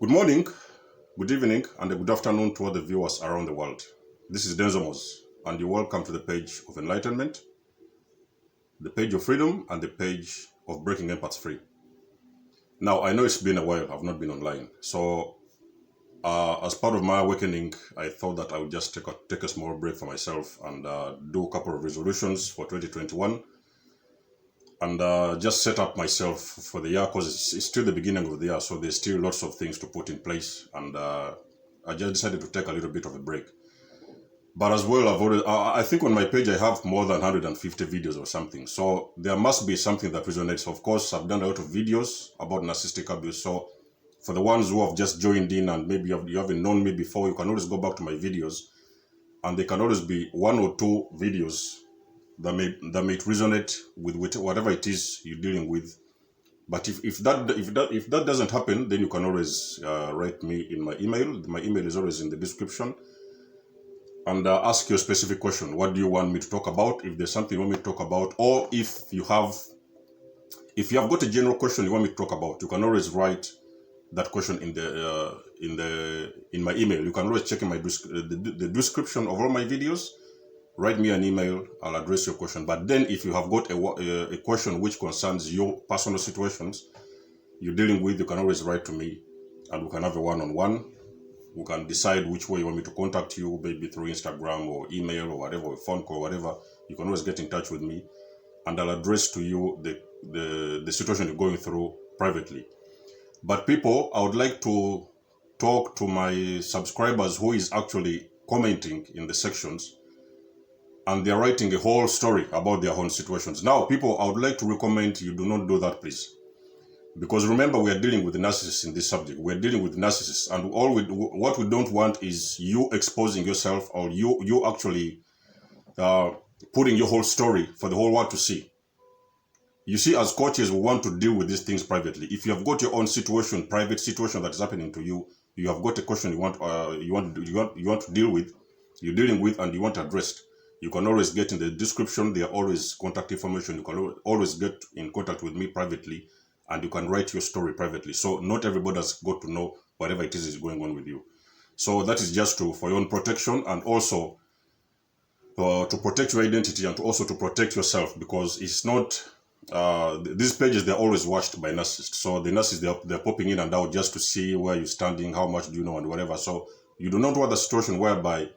Good morning, good evening, and a good afternoon to all the viewers around the world. This is Denzomos, and you're welcome to the page of enlightenment, the page of freedom, and the page of breaking empaths free. Now, I know it's been a while, I've not been online. So, as part of my awakening, I thought that I would just take a small break for myself and do a couple of resolutions for 2021. And just set up myself for the year, because it's still the beginning of the year, so there's still lots of things to put in place. And I just decided to take a little bit of a break. But as well, I've already, I think on my page I have more than 150 videos or something. So there must be something that resonates. Of course, I've done a lot of videos about narcissistic abuse. So for the ones who have just joined in and maybe you haven't known me before, you can always go back to my videos, and there can always be one or two videos that may resonate with whatever it is you're dealing with. But if that doesn't happen, then you can always write me in my email. My email is always in the description, and ask your specific question. What do you want me to talk about? If there's something you want me to talk about, or if you have got a general question you want me to talk about, you can always write that question in my email. You can always check in the description of all my videos. Write me an email, I'll address your question. But then if you have got a question which concerns your personal situations you're dealing with, you can always write to me, and we can have a one-on-one. We can decide which way you want me to contact you, maybe through Instagram or email or whatever, or phone call, whatever. You can always get in touch with me, and I'll address to you the situation you're going through privately. But people, I would like to talk to my subscribers who is actually commenting in the sections, and they're writing a whole story about their own situations. Now, people, I would like to recommend you do not do that, please. Because remember, we are dealing with the narcissists in this subject. We're dealing with narcissists, and what we don't want is you exposing yourself, or you actually putting your whole story for the whole world to see. You see, as coaches, we want to deal with these things privately. If you have got your own situation, private situation that is happening to you, you have got a question you want to deal with, you're dealing with, and you want addressed, you can always get in the description. There are always contact information. You can always get in contact with me privately, and you can write your story privately. So not everybody has got to know whatever it is going on with you. So that is just for your own protection, and also to protect your identity, and also to protect yourself, because it's not these pages, they're always watched by narcissists. So the narcissists, they're popping in and out just to see where you're standing, how much do you know, and whatever. So you do not want the situation whereby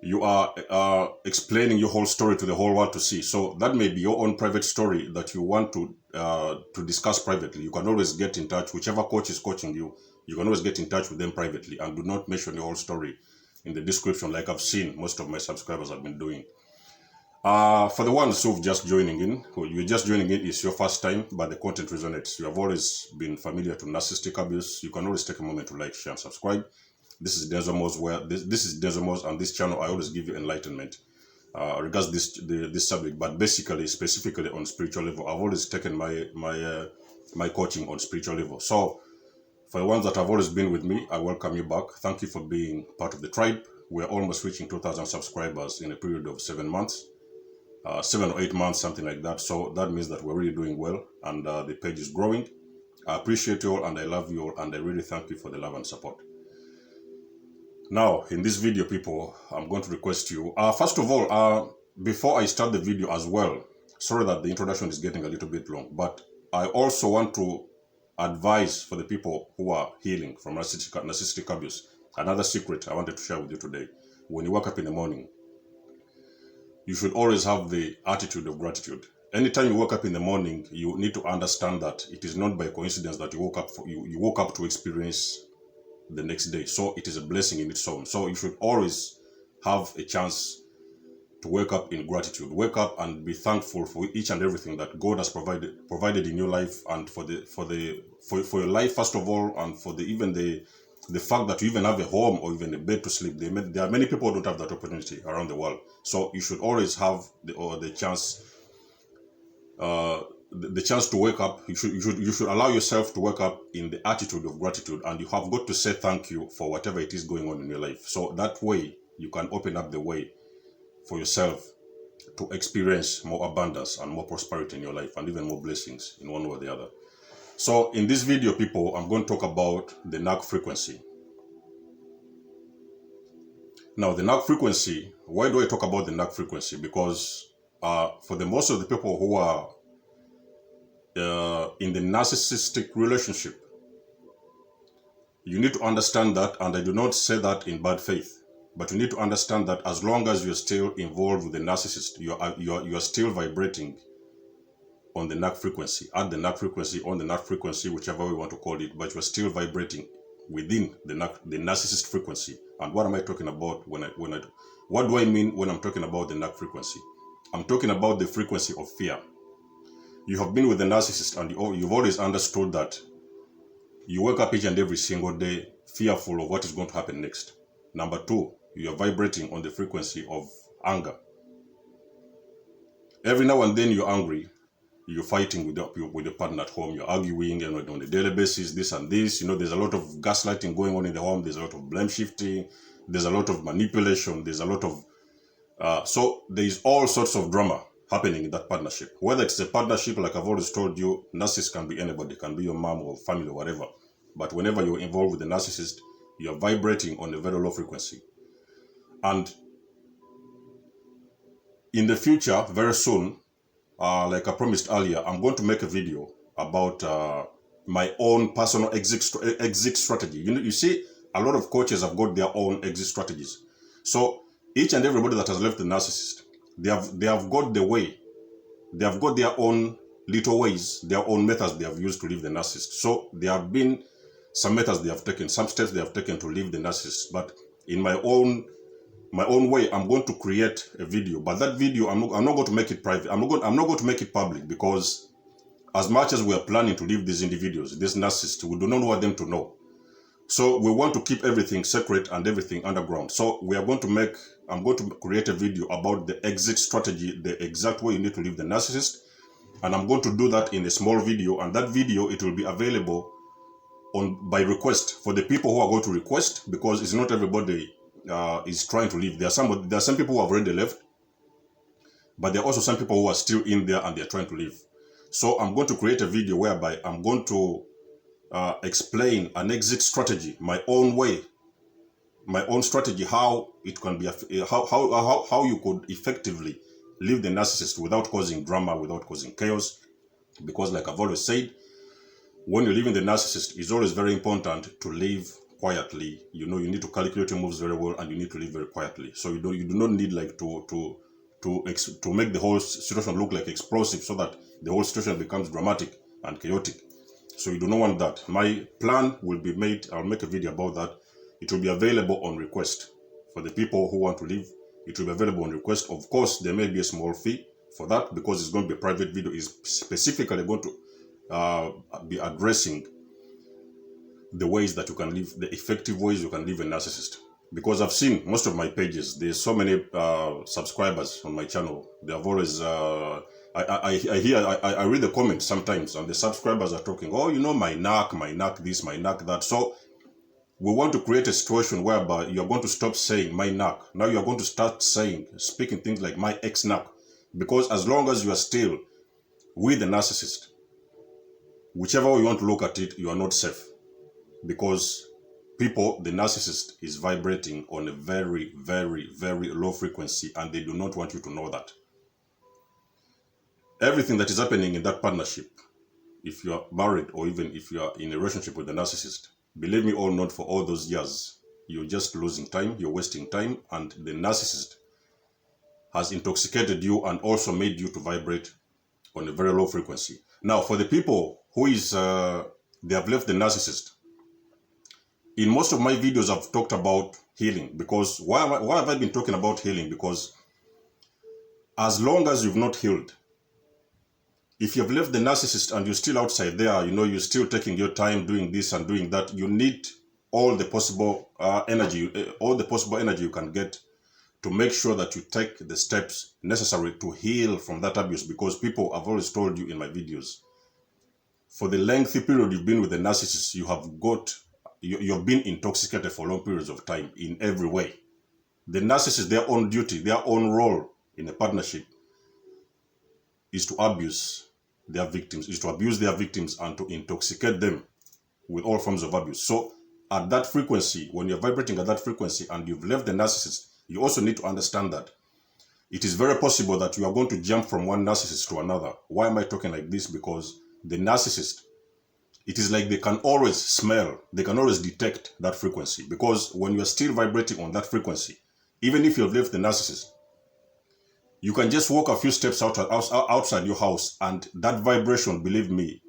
you are explaining your whole story to the whole world to see. So that may be your own private story that you want to discuss privately. You can always get in touch. Whichever coach is coaching you, you can always get in touch with them privately, and do not mention your whole story in the description, like I've seen most of my subscribers have been doing. For the ones who've just joining in, you're just joining in, it's your first time, but the content resonates. You have always been familiar to narcissistic abuse. You can always take a moment to like, share, and subscribe. This is Denzomos, where this is Denzomos, and this channel I always give you enlightenment regards this subject, but basically, specifically on spiritual level. I've always taken my coaching on spiritual level. So for the ones that have always been with me, I welcome you back. Thank you for being part of the tribe. We're almost reaching 2,000 subscribers in a period of 7 months, 7 or 8 months, something like that. So that means that we're really doing well, and the page is growing. I appreciate you all, and I love you all, and I really thank you for the love and support. Now, in this video, people, I'm going to request you, first of all, before I start the video as well, sorry that the introduction is getting a little bit long, but I also want to advise for the people who are healing from narcissistic abuse. Another secret I wanted to share with you today. When you wake up in the morning, you should always have the attitude of gratitude. Anytime you wake up in the morning, you need to understand that it is not by coincidence that you woke up to experience the next day. So it is a blessing in its own. So you should always have a chance to wake up in gratitude. Wake up and be thankful for each and everything that God has provided in your life, and for your life first of all, and for even the fact that you even have a home or even a bed to sleep. There are many people who don't have that opportunity around the world. So you should always have the chance. The chance to wake up. You should allow yourself to wake up in the attitude of gratitude, and you have got to say thank you for whatever it is going on in your life. So that way you can open up the way for yourself to experience more abundance and more prosperity in your life, and even more blessings in one way or the other. So in this video, people, I'm going to talk about the Narc frequency. Now, the Narc frequency, why do I talk about the Narc frequency? Because for the most of the people who are in the narcissistic relationship, you need to understand that, and I do not say that in bad faith, but you need to understand that as long as you're still involved with the narcissist, you're still vibrating on the Narc frequency, at the Narc frequency, on the Narc frequency, whichever we want to call it, but you're still vibrating within the narcissist frequency. And what am I talking about what do I mean when I'm talking about the Narc frequency? I'm talking about the frequency of fear. You have been with the narcissist and you've always understood that you wake up each and every single day fearful of what is going to happen next. Number two, you are vibrating on the frequency of anger. Every now and then you're angry, you're fighting with your partner at home, you're arguing and on a daily basis, this and this. There's a lot of gaslighting going on in the home, there's a lot of blame shifting, there's a lot of manipulation, there's a lot of so there's all sorts of drama happening in that partnership. Whether it's a partnership, like I've always told you, narcissist can be anybody, can be your mom or family or whatever. But whenever you're involved with a narcissist, you're vibrating on a very low frequency. And in the future, very soon, like I promised earlier, I'm going to make a video about my own personal exit strategy. You see, a lot of coaches have got their own exit strategies. So each and everybody that has left the narcissist, they have got the way, they have got their own little ways, their own methods they have used to leave the narcissist. So there have been some methods they have taken, some steps they have taken to leave the narcissist. But in my own way, I'm going to create a video. But that video, I'm not going to make it private. I'm not going to make it public, because as much as we are planning to leave these individuals, this narcissist, we do not want them to know. So we want to keep everything secret and everything underground. So I'm going to create a video about the exit strategy, the exact way you need to leave the narcissist. And I'm going to do that in a small video. And that video, it will be available by request for the people who are going to request, because it's not everybody is trying to leave. There are some people who have already left, but there are also some people who are still in there and they're trying to leave. So I'm going to create a video whereby I'm going to explain an exit strategy, my own way, my own strategy, how it can be, how you could effectively leave the narcissist without causing drama, without causing chaos. Because like I've always said, when you're leaving the narcissist, it's always very important to leave quietly. You need to calculate your moves very well, and you need to leave very quietly. So you do not need like to make the whole situation look like explosive, so that the whole situation becomes dramatic and chaotic. So you do not want that. My plan will be made. I'll make a video about that. It will be available on request for the people who want to leave. It will be available on request. Of course, there may be a small fee for that, because it's going to be a private video. It's specifically going to be addressing the ways that you can live, the effective ways you can live a narcissist. Because I've seen most of my pages, there's so many subscribers on my channel. They have always I read the comments sometimes, and the subscribers are talking, oh, my narc this, my narc that. So we want to create a situation whereby you're going to stop saying my narc. Now you're going to start speaking things like my ex-narc. Because as long as you are still with the narcissist, whichever way you want to look at it, you are not safe. Because the narcissist is vibrating on a very, very, very low frequency, and they do not want you to know that. Everything that is happening in that partnership, if you are married or even if you are in a relationship with the narcissist, believe me or not, for all those years, you're just losing time, you're wasting time, and the narcissist has intoxicated you and also made you to vibrate on a very low frequency. Now, for the people who they have left the narcissist, in most of my videos, I've talked about healing. Because why have I been talking about healing? Because as long as you've not healed, if you've left the narcissist and you're still outside there, you're still taking your time doing this and doing that, you need all the possible energy you can get to make sure that you take the steps necessary to heal from that abuse. Because people, I've always told you in my videos, for the lengthy period you've been with the narcissist, you've been intoxicated for long periods of time in every way. The narcissist, their own duty, their own role in a partnership is to abuse their victims, is to abuse their victims and to intoxicate them with all forms of abuse. So at that frequency, when you're vibrating at that frequency and you've left the narcissist, you also need to understand that it is very possible that you are going to jump from one narcissist to another. Why am I talking like this? Because the narcissist, it is like they can always smell, they can always detect that frequency. Because when you are still vibrating on that frequency, even if you've left the narcissist, you can just walk a few steps outside your house, and that vibration, believe me,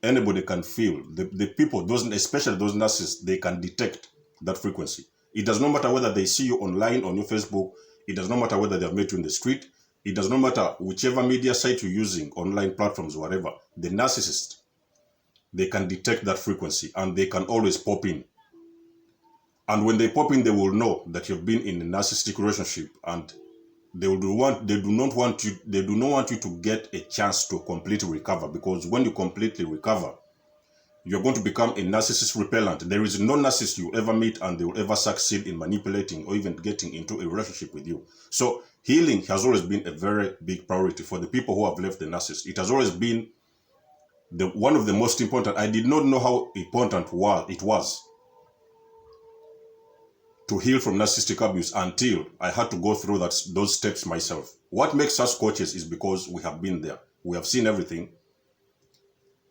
anybody can feel. The people, those, especially those narcissists, they can detect that frequency. It does not matter whether they see you online on your Facebook. It does not matter whether they have met you in the street. It does not matter whichever media site you're using, online platforms, whatever. The narcissist, they can detect that frequency and they can always pop in. And when they pop in, they will know that you've been in a narcissistic relationship, and they do not want you to get a chance to completely recover, because when you completely recover, you're going to become a narcissist repellent. There is no narcissist you ever meet and they will ever succeed in manipulating or even getting into a relationship with you. So healing has always been a very big priority for the people who have left the narcissist. It has always been one of the most important. I did not know how important it was to heal from narcissistic abuse until I had to go through those steps myself. What makes us coaches is because we have been there. We have seen everything.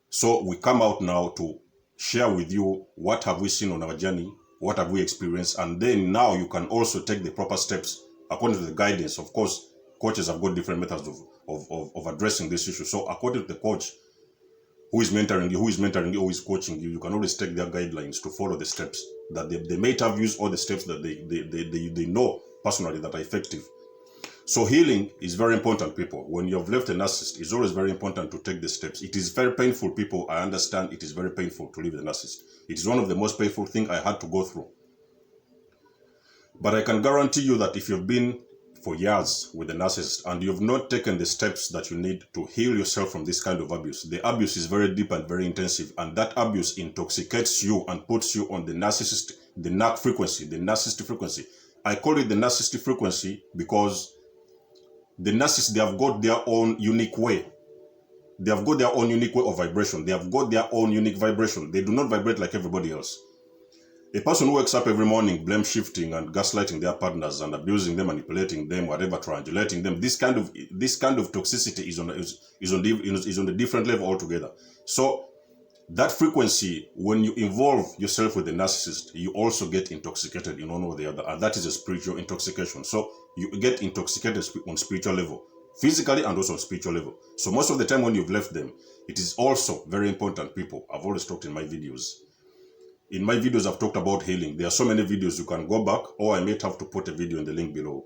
So we come out now to share with you what have we seen on our journey, what have we experienced, and then now you can also take the proper steps according to the guidance. Of course, coaches have got different methods of addressing this issue. So according to the coach who is mentoring you, who is coaching you, you can always take their guidelines to follow the steps that they may have used, or the steps that they know personally that are effective. So healing is very important, people. When you have left a narcissist, it's always very important to take the steps. It is very painful, people. I understand it is very painful to leave the narcissist. It is one of the most painful things I had to go through. But I can guarantee you that if you've been for years with a narcissist and you've not taken the steps that you need to heal yourself from this kind of abuse, the abuse is very deep and very intensive, and that abuse intoxicates you and puts you on the narc frequency, the narcissistic frequency. I call it the narcissistic frequency because the narcissists, they have got their own unique way. They have got their own unique way of vibration. They have got their own unique vibration. They do not vibrate like everybody else. A person who wakes up every morning blame shifting and gaslighting their partners and abusing them, manipulating them, whatever, triangulating them, this kind of toxicity is on a different level altogether. So that frequency, when you involve yourself with a narcissist, you also get intoxicated in one or the other, and that is a spiritual intoxication. So you get intoxicated on spiritual level, physically and also on spiritual level. So most of the time when you've left them, it is also very important, people. I've always talked in my videos. In my videos, I've talked about healing. There are so many videos you can go back, or I may have to put a video in the link below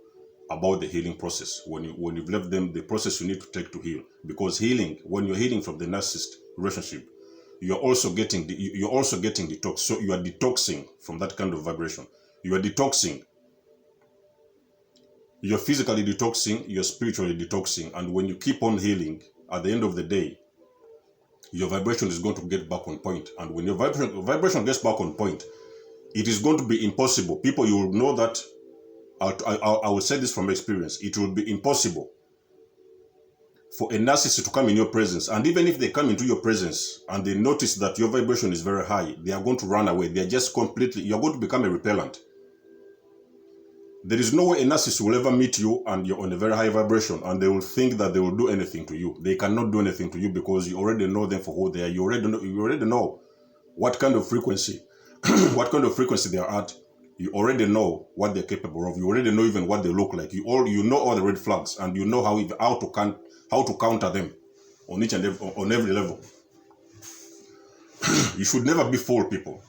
about the healing process. When you've left them, the process you need to take to heal. Because healing, when you're healing from the narcissist relationship, you're also getting detox. So you are detoxing from that kind of vibration. You are detoxing. You're physically detoxing, you're spiritually detoxing, and when you keep on healing, at the end of the day, your vibration is going to get back on point. And when your vibration gets back on point, it is going to be impossible. People, you will know that, I will say this from experience, it will be impossible for a narcissist to come in your presence. And even if they come into your presence and they notice that your vibration is very high, they are going to run away. They are just you're going to become a repellent. There is no way a narcissist will ever meet you and you're on a very high vibration and they will think that they will do anything to you. They cannot do anything to you because you already know them for who they are. You already know what kind of frequency, what kind of frequency they are at. You already know what they're capable of. You already know even what they look like. You know all the red flags, and you know how to counter them on every level. You should never be fooled, people.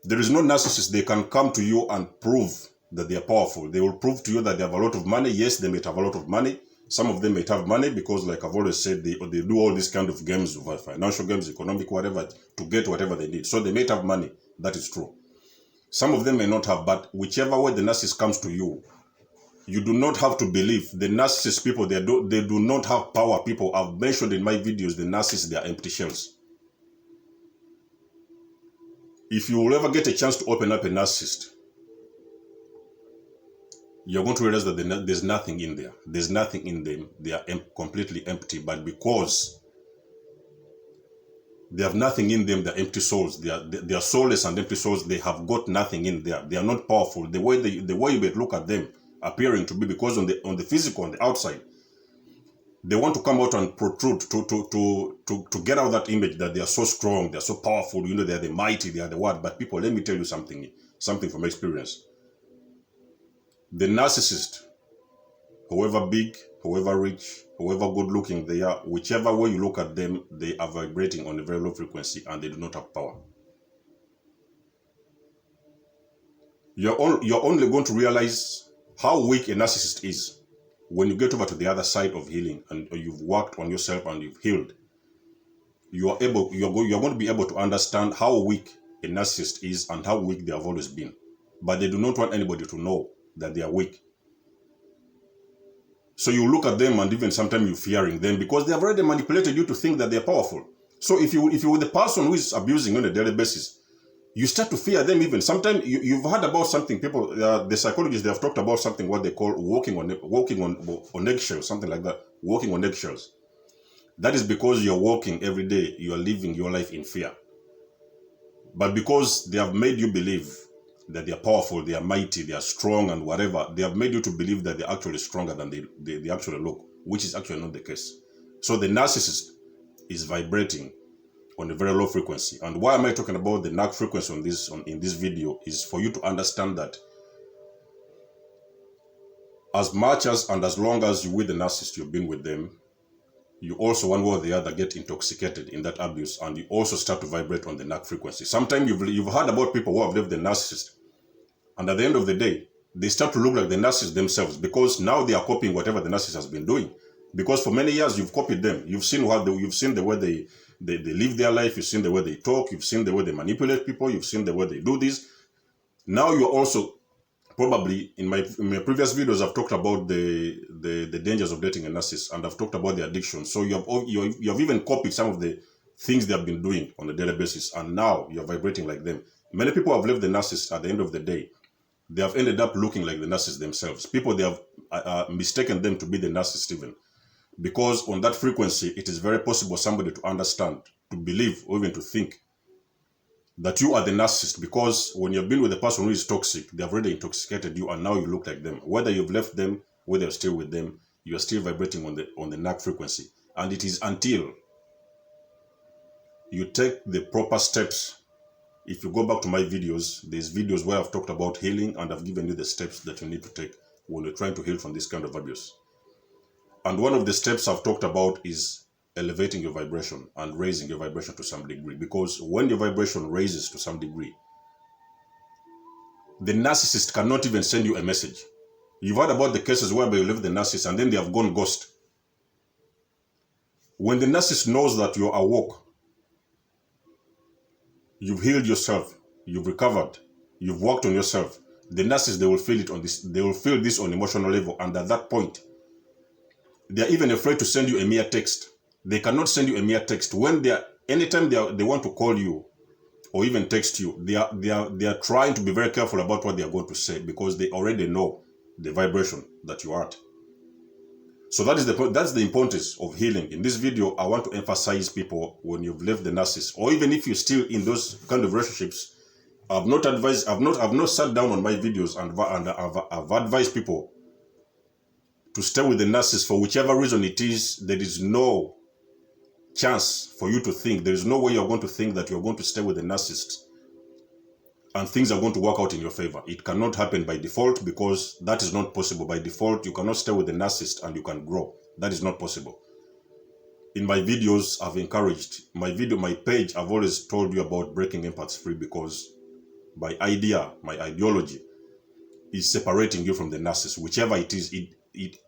There is no narcissist. They can come to you and prove that they are powerful. They will prove to you that they have a lot of money. Yes, they may have a lot of money. Some of them may have money because, like I've always said, they do all these kind of games, financial games, economic, whatever, to get whatever they need. So they may have money. That is true. Some of them may not have, but whichever way the narcissist comes to you, you do not have to believe. The narcissist people, they do not have power, people. I've mentioned in my videos, the narcissists, they are empty shells. If you will ever get a chance to open up a narcissist, you're going to realize that there's nothing in there. There's nothing in them. They are completely empty. But because they have nothing in them, they're empty souls. They are soulless and empty souls. They have got nothing in there. They are not powerful. The way you might look at them appearing to be, because on the physical, on the outside, they want to come out and protrude to get out that image that they are so strong, they are so powerful, they are the mighty, they are the what. But people, let me tell you something from experience. The narcissist, however big, however rich, however good looking they are, whichever way you look at them, they are vibrating on a very low frequency and they do not have power. You're only going to realize how weak a narcissist is when you get over to the other side of healing and you've worked on yourself and you've healed. You're going to be able to understand how weak a narcissist is and how weak they have always been. But they do not want anybody to know that they are weak. So you look at them and even sometimes you're fearing them because they have already manipulated you to think that they're powerful. So if you're the person who is abusing on a daily basis, you start to fear them even. Sometimes you've heard about something, people, the psychologists, they have talked about something, what they call walking on eggshells, something like that, walking on eggshells. That is because you're walking every day, you are living your life in fear. But because they have made you believe that they are powerful, they are mighty, they are strong and whatever, they have made you to believe that they're actually stronger than they actually look, which is actually not the case. So the narcissist is vibrating on a very low frequency. And why am I talking about the Narc frequency in this video is for you to understand that as much as and as long as you're with the narcissist, you've been with them, you also one way or the other get intoxicated in that abuse and you also start to vibrate on the Narc frequency. Sometimes you've heard about people who have left the narcissist and at the end of the day, they start to look like the narcissist themselves because now they are copying whatever the narcissist has been doing. Because for many years you've copied them. You've seen the way they live their life, you've seen the way they talk, you've seen the way they manipulate people, you've seen the way they do this. Now you're also probably in my previous videos I've talked about the dangers of dating a narcissist and I've talked about the addiction. So you have even copied some of the things they have been doing on a daily basis and now you're vibrating like them. Many people have left the narcissist at the end of the day. They have ended up looking like the narcissist themselves. People, they have mistaken them to be the narcissist even. Because on that frequency, it is very possible somebody to understand, to believe, or even to think that you are the narcissist. Because when you've been with a person who is toxic, they have already intoxicated you and now you look like them. Whether you've left them, whether you're still with them, you are still vibrating on the Narc frequency. And it is until you take the proper steps. If you go back to my videos, there's videos where I've talked about healing and I've given you the steps that you need to take when you're trying to heal from this kind of abuse. And one of the steps I've talked about is elevating your vibration and raising your vibration to some degree. Because when your vibration raises to some degree, the narcissist cannot even send you a message. You've heard about the cases whereby you leave the narcissist and then they have gone ghost. When the narcissist knows that you're awoke, you've healed yourself, you've recovered, you've worked on yourself, the narcissist, they will feel it on this, they will feel this on emotional level, and at that point, they are even afraid to send you a mere text. They cannot send you a mere text. When anytime they want to call you or even text you, they are trying to be very careful about what they are going to say because they already know the vibration that you are at. So that's the importance of healing. In this video, I want to emphasize people when you've left the narcissist, or even if you're still in those kind of relationships, I've not sat down on my videos and I've advised people to stay with the narcissist for whichever reason it is. There is no chance for you to think, there is no way you're going to think that you're going to stay with the narcissist and things are going to work out in your favor. It cannot happen by default because that is not possible. By default, you cannot stay with the narcissist and you can grow. That is not possible. In my videos, I've encouraged, my page, I've always told you about breaking empaths free because my ideology is separating you from the narcissist, whichever it is.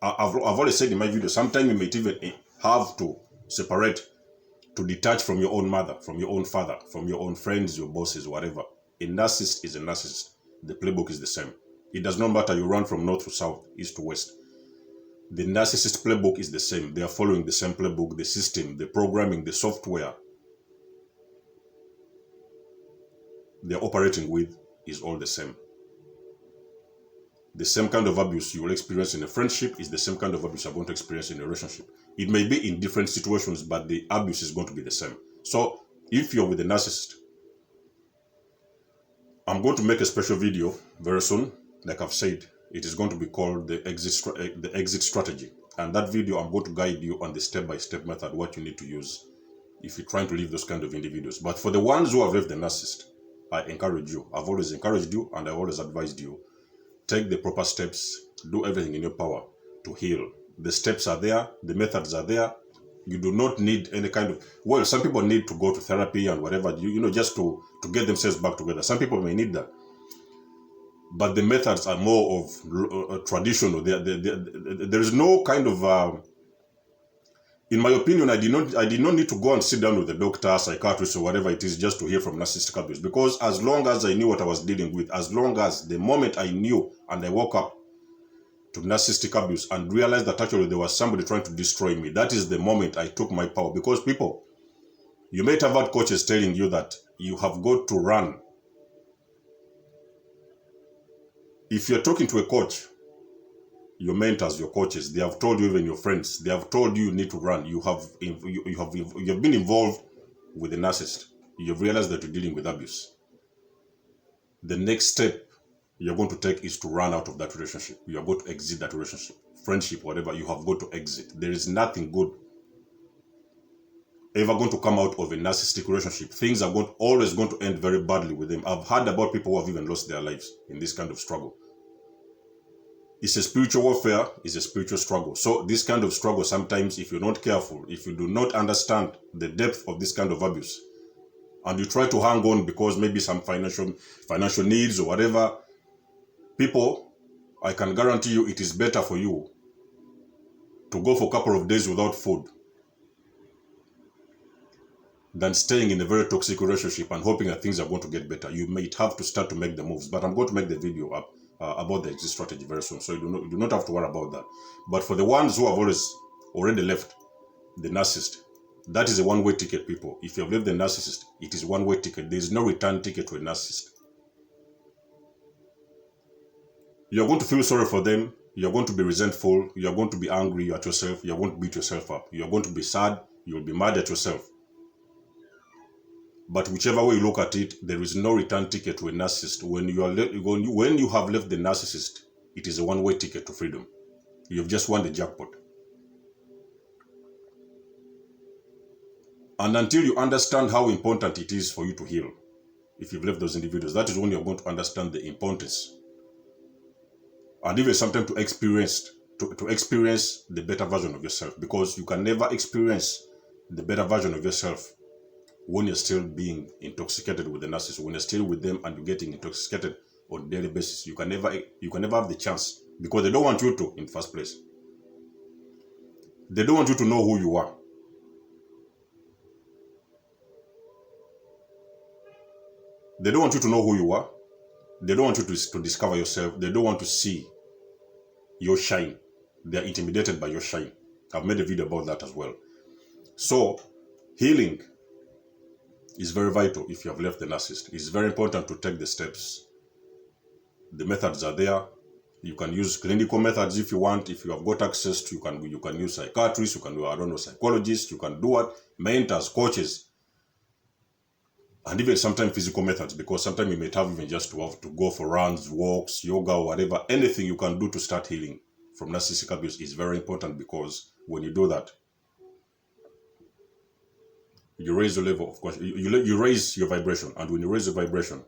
I've always said in my video, sometimes you might even have to separate, to detach from your own mother, from your own father, from your own friends, your bosses, whatever. A narcissist is a narcissist. The playbook is the same. It does not matter you run from north to south, east to west. The narcissist playbook is the same. They are following the same playbook, the system, the programming, the software they're operating with is all the same. The same kind of abuse you will experience in a friendship is the same kind of abuse you're going to experience in a relationship. It may be in different situations, but the abuse is going to be the same. So if you're with a narcissist, I'm going to make a special video very soon. Like I've said, it is going to be called the exit strategy. And that video, I'm going to guide you on the step-by-step method, what you need to use if you're trying to leave those kind of individuals. But for the ones who have left the narcissist, I encourage you. I've always encouraged you, and I've always advised you. Take the proper steps. Do everything in your power to heal. The steps are there. The methods are there. You do not need any kind of... Well, some people need to go to therapy and whatever, you know, just to get themselves back together. Some people may need that. But the methods are more of traditional. There is no kind of... in my opinion, I did not need to go and sit down with the doctor, psychiatrist, or whatever it is just to hear from narcissistic abuse. Because as long as I knew what I was dealing with, as long as the moment I knew and I woke up to narcissistic abuse and realized that actually there was somebody trying to destroy me, that is the moment I took my power. Because people, you might have had coaches telling you that you have got to run. If you're talking to a coach, your mentors, your coaches, they have told you, even your friends, they have told you need to run. You have been involved with a narcissist. You've realized that you're dealing with abuse. The next step you're going to take is to run out of that relationship. You are going to exit that relationship, friendship, whatever. You have got to exit. There is nothing good ever going to come out of a narcissistic relationship. Things are always going to end very badly with them. I've heard about people who have even lost their lives in this kind of struggle. It's a spiritual warfare, it's a spiritual struggle. So this kind of struggle, sometimes if you're not careful, if you do not understand the depth of this kind of abuse, and you try to hang on because maybe some financial needs or whatever, people, I can guarantee you it is better for you to go for a couple of days without food than staying in a very toxic relationship and hoping that things are going to get better. You might have to start to make the moves, but I'm going to make the video up about the exit strategy very soon, so you do not have to worry about that. But for the ones who have already left the narcissist, that is a one-way ticket, people. If you have left the narcissist, it is one-way ticket. There is no return ticket to a narcissist. You're going to feel sorry for them. You're going to be resentful. You're going to be angry at yourself. You're going to beat yourself up. You're going to be sad. You'll be mad at yourself. But whichever way you look at it, there is no return ticket to a narcissist. When you have left the narcissist, it is a one-way ticket to freedom. You've just won the jackpot. And until you understand how important it is for you to heal, if you've left those individuals, that is when you're going to understand the importance. And even sometimes to experience the better version of yourself. Because you can never experience the better version of yourself when you're still being intoxicated with the narcissist. When you're still with them and you're getting intoxicated on a daily basis, you can never have the chance, because they don't want you to in the first place. They don't want you to know who you are. They don't want you to know who you are. They don't want you to discover yourself. They don't want to see your shine. They are intimidated by your shine. I've made a video about that as well. So healing is very vital if you have left the narcissist. It's very important to take the steps. The methods are there. You can use clinical methods if you want. If you have got access to, you can use psychiatrists, you can do, I don't know, psychologists, you can do what? Mentors, coaches, and even sometimes physical methods, because sometimes you might have even just to have to go for runs, walks, yoga, whatever. Anything you can do to start healing from narcissistic abuse is very important, because when you do that, you raise the level, of course, you raise your vibration. And when you raise the vibration,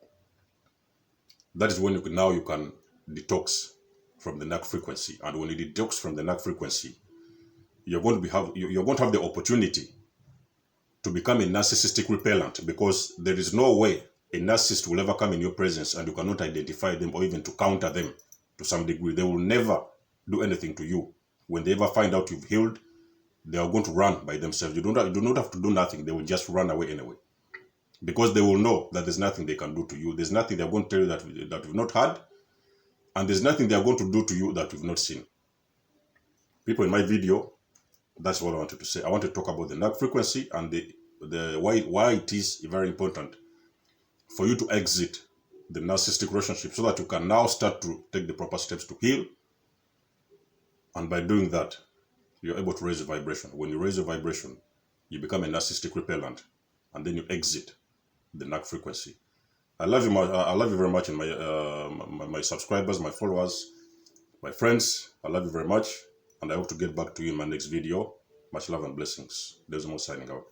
that is when you can detox from the Narc frequency. And when you detox from the Narc frequency, you're going to have the opportunity to become a narcissistic repellent, because there is no way a narcissist will ever come in your presence and you cannot identify them or even to counter them to some degree. They will never do anything to you. When they ever find out you've healed, they are going to run by themselves. You do not have to do nothing. They will just run away anyway, because they will know that there's nothing they can do to you. There's nothing they're going to tell you that you've not heard, and there's nothing they're going to do to you that you've not seen. People, in my video, that's what I wanted to say. I want to talk about the Narc frequency and why it is very important for you to exit the narcissistic relationship so that you can now start to take the proper steps to heal. And by doing that, you're able to raise your vibration. When you raise your vibration, you become a narcissistic repellent, and then you exit the Narc frequency. I love you. I love you very much, and my subscribers, my followers, my friends. I love you very much, and I hope to get back to you in my next video. Much love and blessings. Desmos signing out.